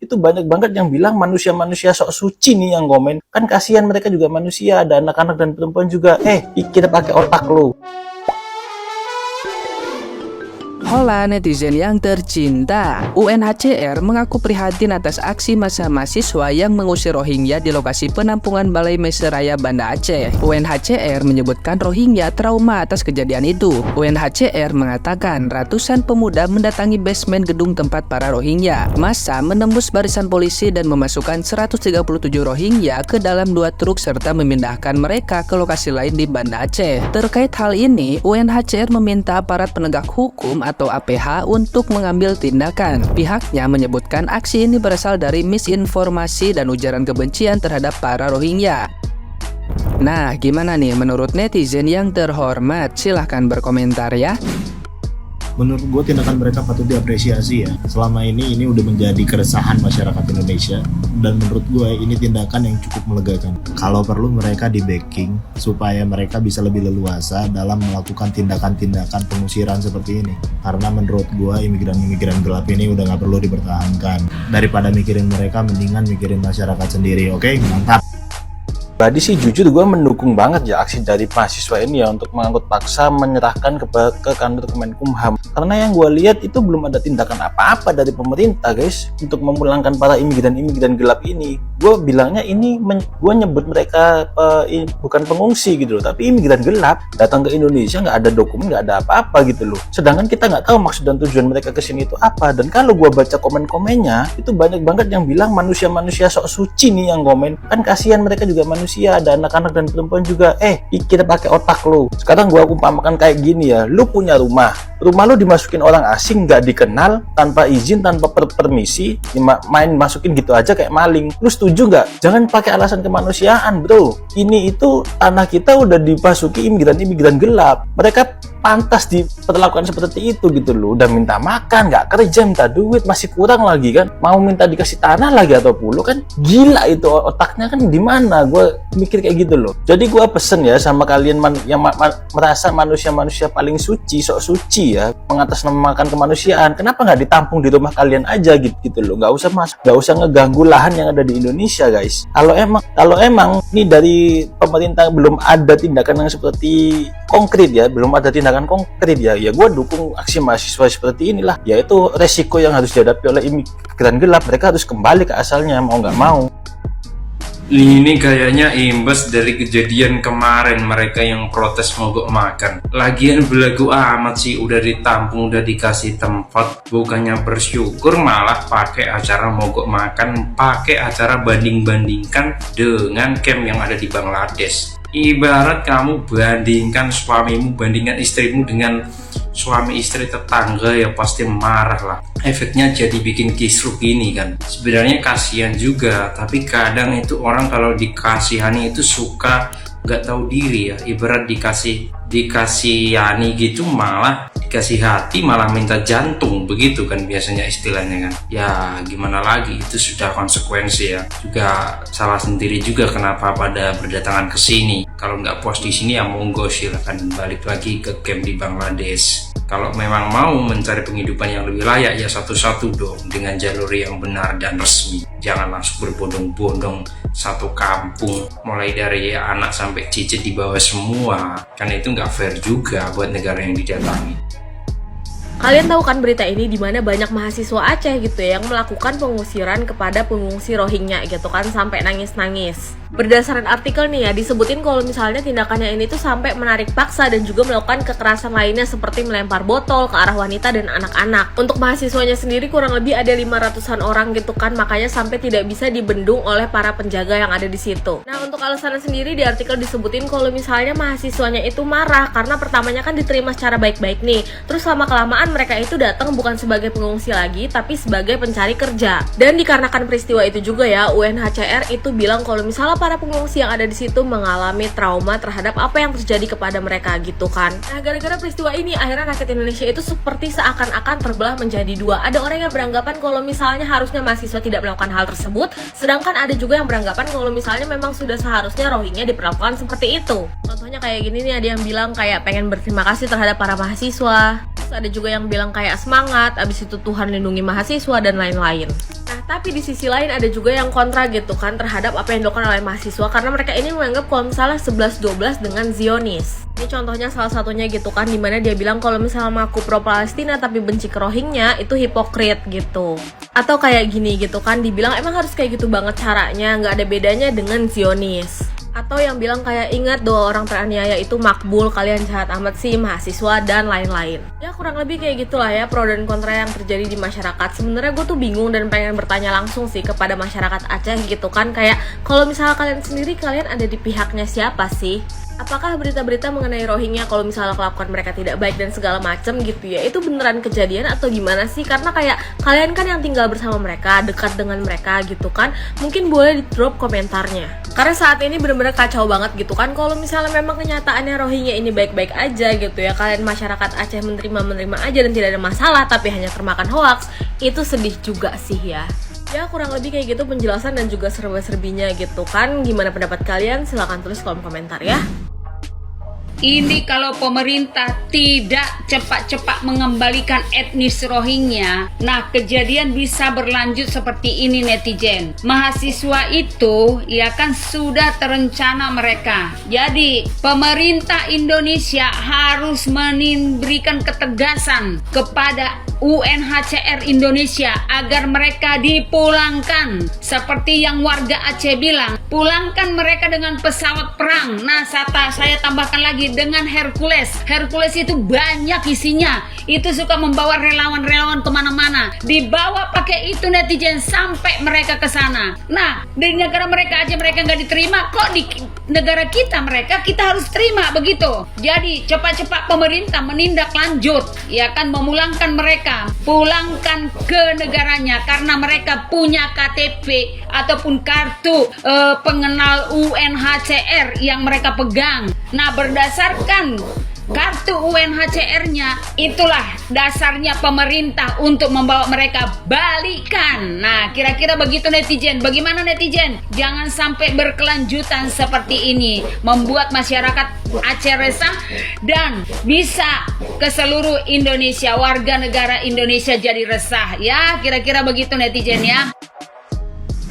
itu banyak banget yang bilang manusia-manusia sok suci nih yang komen. Kan kasihan mereka juga manusia, ada anak-anak dan perempuan juga. Kita pakai otak lo. Hola netizen yang tercinta, UNHCR mengaku prihatin atas aksi massa mahasiswa yang mengusir Rohingya di lokasi penampungan Balai Meseraya, Banda Aceh. UNHCR menyebutkan Rohingya trauma atas kejadian itu. UNHCR mengatakan ratusan pemuda mendatangi basement gedung tempat para Rohingya. Massa menembus barisan polisi dan memasukkan 137 Rohingya ke dalam 2 truk serta memindahkan mereka ke lokasi lain di Banda Aceh. Terkait hal ini, UNHCR meminta aparat penegak hukum atau APH untuk mengambil tindakan. Pihaknya menyebutkan aksi ini berasal dari misinformasi dan ujaran kebencian terhadap para Rohingya. Nah, gimana nih menurut netizen yang terhormat? Silahkan berkomentar ya. Menurut gue tindakan mereka patut diapresiasi ya. Selama ini udah menjadi keresahan masyarakat Indonesia, dan menurut gue ini tindakan yang cukup melegakan. Kalau perlu mereka di backing supaya mereka bisa lebih leluasa dalam melakukan tindakan-tindakan pengusiran seperti ini. Karena menurut gue imigran-imigran gelap ini udah gak perlu dipertahankan. Daripada mikirin mereka, mendingan mikirin masyarakat sendiri. Oke, mantap. Tadi sih jujur gue mendukung banget ya aksi dari mahasiswa ini ya untuk mengangkut paksa menyerahkan ke kantor Kemenkumham. Karena yang gue lihat itu belum ada tindakan apa-apa dari pemerintah guys untuk memulangkan para imigran-imigran gelap ini. Gue bilangnya ini, gue nyebut mereka bukan pengungsi gitu loh, tapi imigran gelap datang ke Indonesia nggak ada dokumen, nggak ada apa-apa gitu loh. Sedangkan kita nggak tahu maksud dan tujuan mereka kesini itu apa. Dan kalau gue baca komen-komennya itu banyak banget yang bilang manusia-manusia sok suci nih yang komen. Kan kasihan mereka juga manusia, ada anak-anak dan perempuan juga. Kita pakai otak lo. Sekarang gua umpamakan kayak gini ya, lu punya rumah lu dimasukin orang asing nggak dikenal, tanpa izin, tanpa permisi, main masukin gitu aja kayak maling. Lu setuju nggak? Jangan pakai alasan kemanusiaan bro. Ini itu tanah kita udah dimasuki imigran gelap. Mereka pantas diperlakukan seperti itu gitu loh. Udah minta makan, nggak kerja, minta duit, masih kurang lagi kan, mau minta dikasih tanah lagi atau pulau kan. Gila itu otaknya kan di mana? Gue mikir kayak gitu loh. Jadi gue pesen ya sama kalian yang merasa manusia-manusia paling suci, sok suci ya, mengatasnamakan kemanusiaan, kenapa nggak ditampung di rumah kalian aja gitu loh. Nggak usah ngeganggu lahan yang ada di Indonesia guys. Kalau emang nih dari pemerintah belum ada tindakan yang seperti konkret ya, belum ada tindakan konkret ya gue dukung aksi mahasiswa seperti inilah. Yaitu resiko yang harus dihadapi oleh imigran gelap. Mereka harus kembali ke asalnya mau nggak mau. Ini kayaknya imbas dari kejadian kemarin mereka yang protes mogok makan. Lagian belagu amat sih, udah ditampung, udah dikasih tempat, bukannya bersyukur malah pakai acara mogok makan, pakai acara banding-bandingkan dengan camp yang ada di Bangladesh. Ibarat kamu bandingkan suamimu, bandingkan istrimu dengan suami istri tetangga, ya pasti marah lah. Efeknya jadi bikin kisruh gini kan. Sebenarnya kasihan juga, tapi kadang itu orang kalau dikasihani itu suka nggak tahu diri ya. Ibarat dikasihani gitu malah dikasih hati malah minta jantung, begitu kan biasanya istilahnya kan. Ya gimana lagi, itu sudah konsekuensi ya. Juga salah sendiri juga kenapa pada berdatangan ke sini. Kalau nggak puas di sini ya monggo silahkan balik lagi ke camp di Bangladesh. Kalau memang mau mencari penghidupan yang lebih layak ya satu-satu dong, dengan jalur yang benar dan resmi. Jangan langsung berbondong-bondong satu kampung, mulai dari anak sampai cicit di bawah semua. Kan itu nggak fair juga buat negara yang didatangi. Kalian tahu kan berita ini, di mana banyak mahasiswa Aceh gitu ya yang melakukan pengusiran kepada pengungsi Rohingya gitu kan, sampai nangis-nangis. Berdasarkan artikel nih ya, disebutin kalau misalnya tindakannya ini tuh sampai menarik paksa dan juga melakukan kekerasan lainnya seperti melempar botol ke arah wanita dan anak-anak. Untuk mahasiswanya sendiri kurang lebih ada 500-an orang gitu kan, makanya sampai tidak bisa dibendung oleh para penjaga yang ada di situ. Nah, untuk alasannya sendiri di artikel disebutin kalau misalnya mahasiswanya itu marah karena pertamanya kan diterima secara baik-baik nih. Terus lama-kelamaan mereka itu datang bukan sebagai pengungsi lagi, tapi sebagai pencari kerja. Dan dikarenakan peristiwa itu juga ya, UNHCR itu bilang kalau misalnya para pengungsi yang ada di situ mengalami trauma terhadap apa yang terjadi kepada mereka gitu kan. Nah, gara-gara peristiwa ini akhirnya rakyat Indonesia itu seperti seakan-akan terbelah menjadi dua. Ada orang yang beranggapan kalau misalnya harusnya mahasiswa tidak melakukan hal tersebut, sedangkan ada juga yang beranggapan kalau misalnya memang sudah seharusnya Rohingya diperlakukan seperti itu. Contohnya kayak gini nih, ada yang bilang kayak pengen berterima kasih terhadap para mahasiswa. Terus ada juga yang bilang kayak semangat, abis itu Tuhan lindungi mahasiswa dan lain-lain. Nah, Tapi di sisi lain ada juga yang kontra gitu kan terhadap apa yang dilakukan oleh mahasiswa, karena mereka ini menganggap kalau misalnya 11-12 dengan Zionis. Ini contohnya salah satunya gitu kan, dimana dia bilang kalau misalnya mengaku pro Palestina tapi benci ke Rohingya itu hipokrit gitu. Atau kayak gini gitu kan, dibilang emang harus kayak gitu banget caranya, nggak ada bedanya dengan Zionis. Atau yang bilang kayak ingat 2 orang teraniaya itu makbul, kalian jahat amat sih mahasiswa dan lain-lain. Ya kurang lebih kayak gitulah ya pro dan kontra yang terjadi di masyarakat. Sebenarnya gue tuh bingung dan pengen bertanya langsung sih kepada masyarakat Aceh gitu kan, kayak kalau misalnya kalian sendiri, kalian ada di pihaknya siapa sih? Apakah berita-berita mengenai Rohingya kalau misalnya kelakuan mereka tidak baik dan segala macam gitu ya, itu beneran kejadian atau gimana sih? Karena kayak kalian kan yang tinggal bersama mereka, dekat dengan mereka gitu kan, mungkin boleh di drop komentarnya. Karena saat ini bener-bener kacau banget gitu kan, kalau misalnya memang kenyataannya Rohingya ini baik-baik aja gitu ya, kalian masyarakat Aceh menerima aja dan tidak ada masalah, tapi hanya termakan hoax, itu sedih juga sih ya. Ya kurang lebih kayak gitu penjelasan dan juga serba-serbinya gitu kan. Gimana pendapat kalian? Silahkan tulis kolom komentar ya. Ini kalau pemerintah tidak cepat-cepat mengembalikan etnis Rohingya, nah kejadian bisa berlanjut seperti ini netizen. Mahasiswa itu ya kan sudah terencana mereka. Jadi pemerintah Indonesia harus memberikan ketegasan kepada UNHCR Indonesia agar mereka dipulangkan. Seperti yang warga Aceh bilang, pulangkan mereka dengan pesawat perang. Nah saya tambahkan lagi dengan Hercules. Hercules itu banyak isinya. Itu suka membawa relawan-relawan kemana-mana. Dibawa pakai itu netizen sampai mereka ke sana. Nah di negara mereka aja mereka nggak diterima, kok di negara kita kita harus terima begitu. Jadi cepat-cepat pemerintah menindaklanjut, ya kan, memulangkan mereka, pulangkan ke negaranya karena mereka punya KTP ataupun kartu pengenal UNHCR yang mereka pegang. Nah berdasarkan kartu UNHCR-nya, itulah dasarnya pemerintah untuk membawa mereka balikan. Nah, kira-kira begitu netizen. Bagaimana netizen? Jangan sampai berkelanjutan seperti ini, membuat masyarakat Aceh resah dan bisa ke seluruh Indonesia, warga negara Indonesia jadi resah. Ya, kira-kira begitu netizen ya.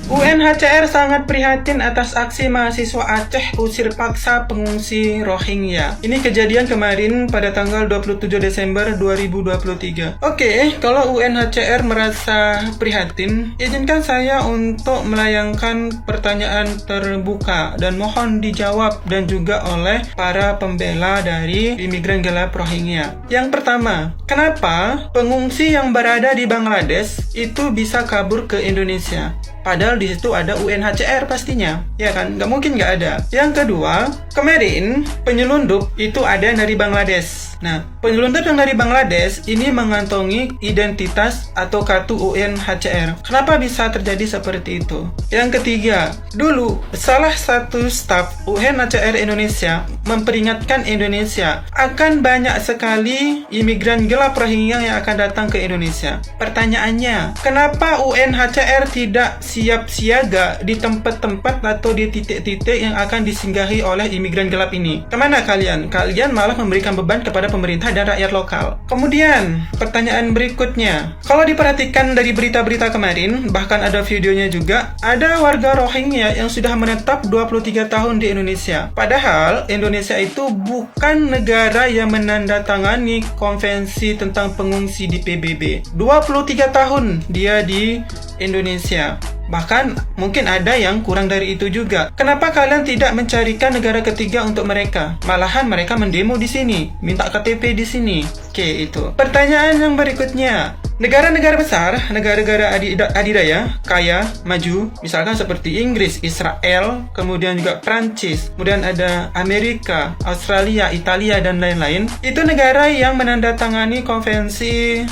UNHCR sangat prihatin atas aksi mahasiswa Aceh usir paksa pengungsi Rohingya. Ini kejadian kemarin pada tanggal 27 Desember 2023. Oke, kalau UNHCR merasa prihatin, izinkan saya untuk melayangkan pertanyaan terbuka dan mohon dijawab dan juga oleh para pembela dari imigran gelap Rohingya. Yang pertama, kenapa pengungsi yang berada di Bangladesh itu bisa kabur ke Indonesia? Padahal di situ ada UNHCR pastinya, ya kan? Nggak mungkin nggak ada. Yang kedua, kemarin penyelundup itu ada dari Bangladesh. Nah, penyelundup yang dari Bangladesh ini mengantongi identitas atau kartu UNHCR. Kenapa bisa terjadi seperti itu? Yang ketiga, dulu salah satu staf UNHCR Indonesia memperingatkan Indonesia akan banyak sekali imigran gelap Rohingya yang akan datang ke Indonesia. Pertanyaannya, kenapa UNHCR tidak siap siaga di tempat-tempat atau di titik-titik yang akan disinggahi oleh imigran gelap ini? Kemana kalian? Kalian malah memberikan beban kepada pemerintah dan rakyat lokal. Kemudian, pertanyaan berikutnya. Kalau diperhatikan dari berita-berita kemarin, bahkan ada videonya juga, ada warga Rohingya yang sudah menetap 23 tahun di Indonesia. Padahal, Indonesia itu bukan negara yang menandatangani konvensi tentang pengungsi di PBB. 23 tahun dia di Indonesia. Bahkan mungkin ada yang kurang dari itu juga. Kenapa kalian tidak mencarikan negara ketiga untuk mereka? Malahan mereka mendemo di sini, minta KTP di sini. Oke, itu. Pertanyaan yang berikutnya. Negara-negara besar, negara-negara adidaya, kaya, maju, misalkan seperti Inggris, Israel, kemudian juga Prancis, kemudian ada Amerika, Australia, Italia, dan lain-lain. Itu negara yang menandatangani konvensi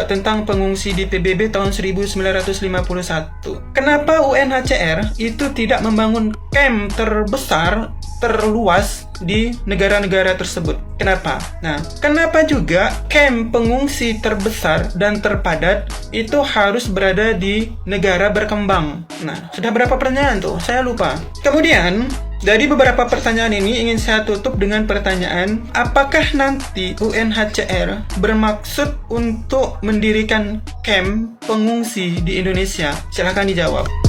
tentang pengungsi di PBB tahun 1951. Kenapa UNHCR itu tidak membangun camp terbesar, terluas di negara-negara tersebut? Kenapa? Nah, kenapa juga camp pengungsi terbesar dan terpadat itu harus berada di negara berkembang? Nah, sudah berapa pertanyaan tuh? Saya lupa. Kemudian, Dari beberapa pertanyaan ini ingin saya tutup dengan pertanyaan, apakah nanti UNHCR bermaksud untuk mendirikan camp pengungsi di Indonesia? Silahkan dijawab.